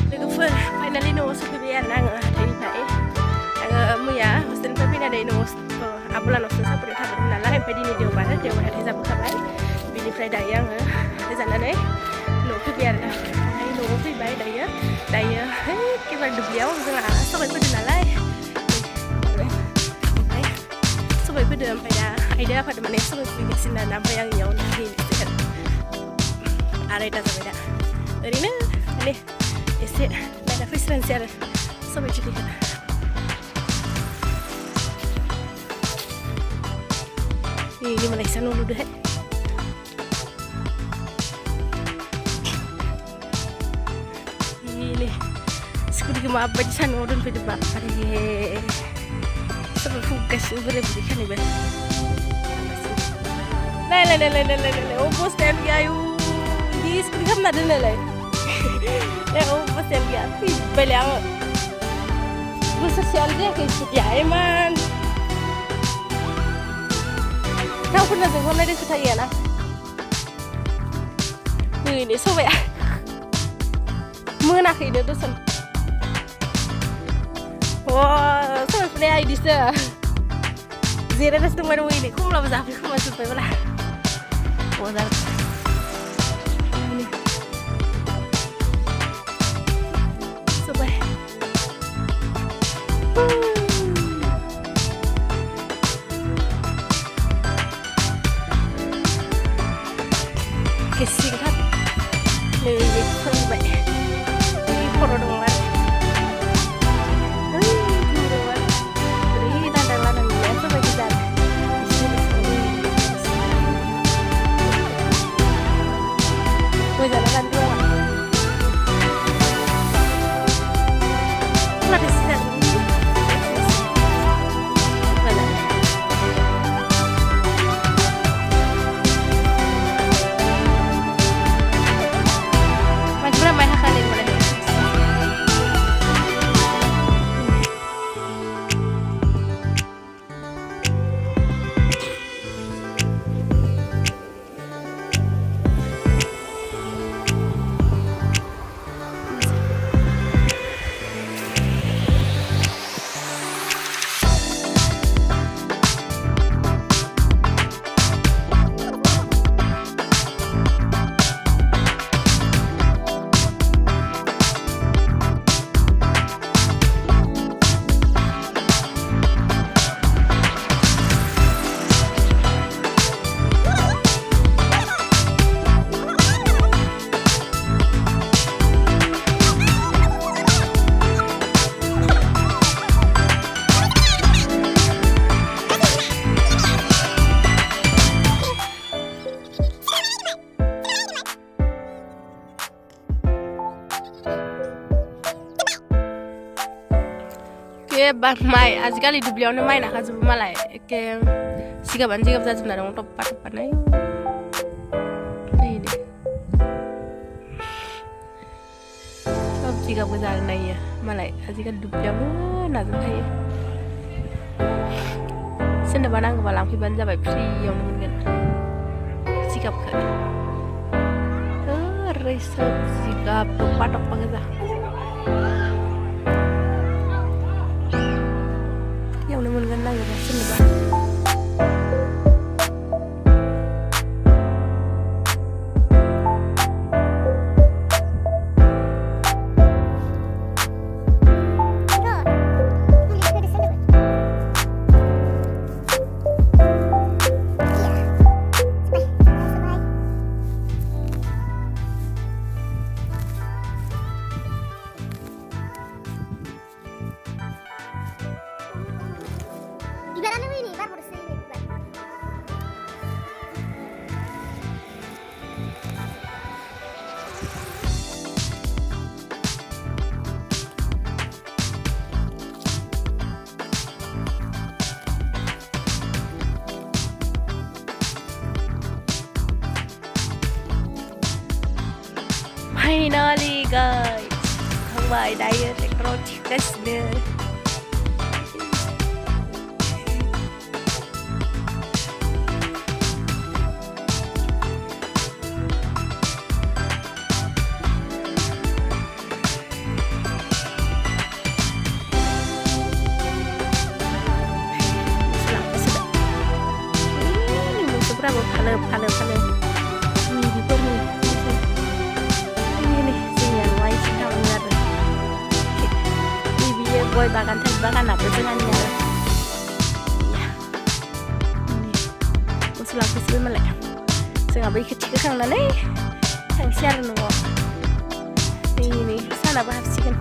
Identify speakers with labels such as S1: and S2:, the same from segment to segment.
S1: Logofer, finally no supaya nang dari pai. Muya, hostel tapi nada no abulan hostel sapur thabar nala empai dini dia hari sabuk sabai. Bini Friday yang sana deh. No supaya ai no supaya daya. Kita dubliau dengan sobai pada nala. Sobai pada empai dah. Idea pada mana sobai pada sini nampai yang nyawa nanti. Ada itu sobai dah. Dari ni. Ese la freelancer sobai jadi kan. Ini Malaysia nulu deh. Ini sekali ke maaf baca sana orang pada bapak deh. Sobai fugas berbeda kan ibu. Lai. Oh bos dan gayu. Di sekali kamu ada lai. Oh pasal dia belang gue sosial dia kayak ya emang kau pernah dengar dari saya lah ini sobat menak ini dosen wah sobat punya ID sih zero das nomor ini kum lah bahasa Afrika masukไปlah wah kesingkat nihคนแบบนี่พอเราดงแล้วjadi tanda lanang ya coba kita jalan kan dua lah di sini ke bang mai azkali dubliau mai nak kazu malai ke siga banji ka zazu na dong top nai ini top siga bazar nai ya malai azkali dubliau na zazu kai senda banang balang pi banja bai pri yang mungkin sikap ka research sikap patok pagaza yang namun kan lagi rasin lebar. Finally guys, sampai diet elektronik tesnya. gय bagan थालिर बागानाबो जोंहानि आरो मोसौ लांफैसिगोन मालाय जोंहाबो खेथिखौ खांनानै थांसै आरो न'आव नै सानाबो हाबसिगोन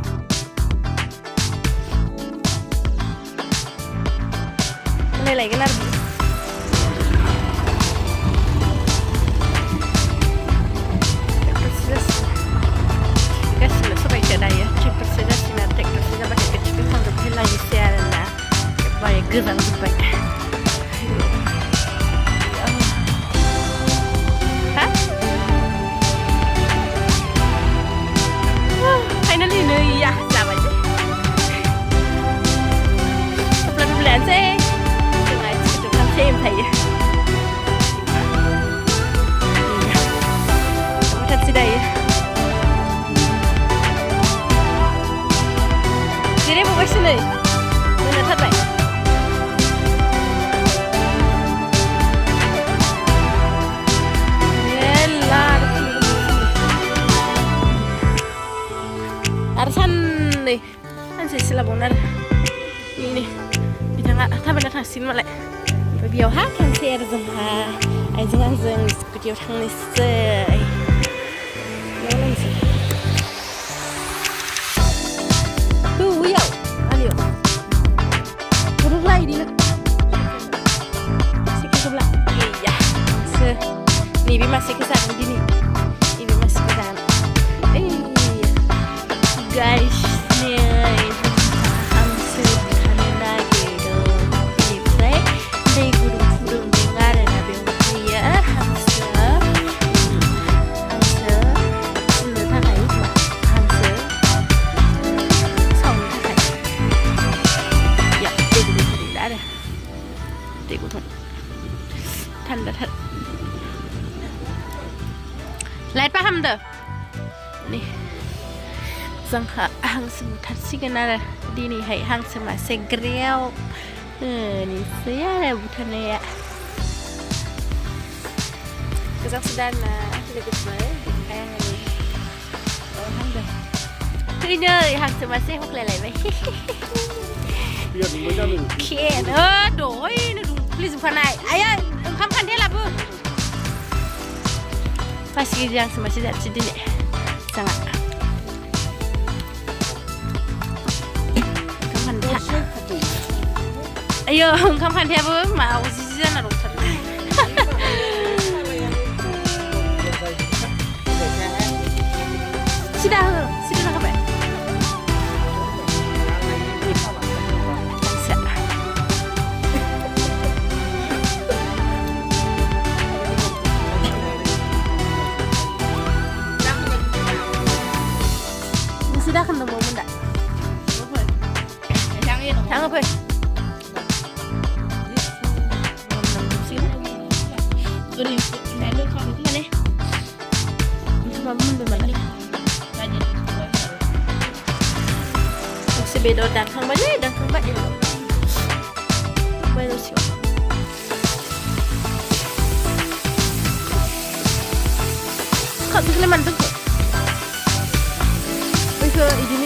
S1: लायगोन आरो गासिनो सबाइखौ दायो ट्रेक्टरसो जासिगोन आरो ट्रेक्टरसो जाबाथाय खेथिखौ खांजोबबाय लायनोसै आरोना एखबारे गोजांजोब्बाय फाइनालि नै जाबाय दुब्लायानोसै थायो थाबसै दायो जिरायबावबायसो नै मोनाथारबाय मेल्ला आरो सानसेसो लाबावनो आरो नै बिथाङा थाबायना थांसिगोन मालाय बेयावहा थांसै आरो जोंहा आइजों आंजों स्कुटियाव थांनोसै बेयाव नायनोसै बैयाव आलियाव गुरुला इदिनो सेकेखौब्ला गैया नैबे मासेखौ जागोन दिनै नैबे मासेखौ जागोन गाइस थान्दाथार लाइट फाहामदो नै जोंहा हांसो बुथारसिगोन आरो दिनैहाय हांसो मासे ग्रेव होनोसै आरो बुथारनाया गोजांसो दाना लोगोफोर ओमफ्राय आङो हांदों फैनो हांसो मासे हख्लायलायबाय खेन दहायनो दुंफ्लिजोबखानाय आयै ओंखाम खान्थाया लाबो पास केजि हांसो मासे जानोसै दिनै जोंहा ओंखाम खान्था आयो ओंखाम खान्थायाबो मावजि जाना दंथारो सिदा हो सिदा होबाय दाखोन दंबावोमोन दा थाङो फै ओंखामाबो मोनबाय मालाय मोनसे बेदर दानखांबायलै दानखांबाय बायद'सियाव खाबसेखौलाय मानो दोनखो बैखौ बिदिनो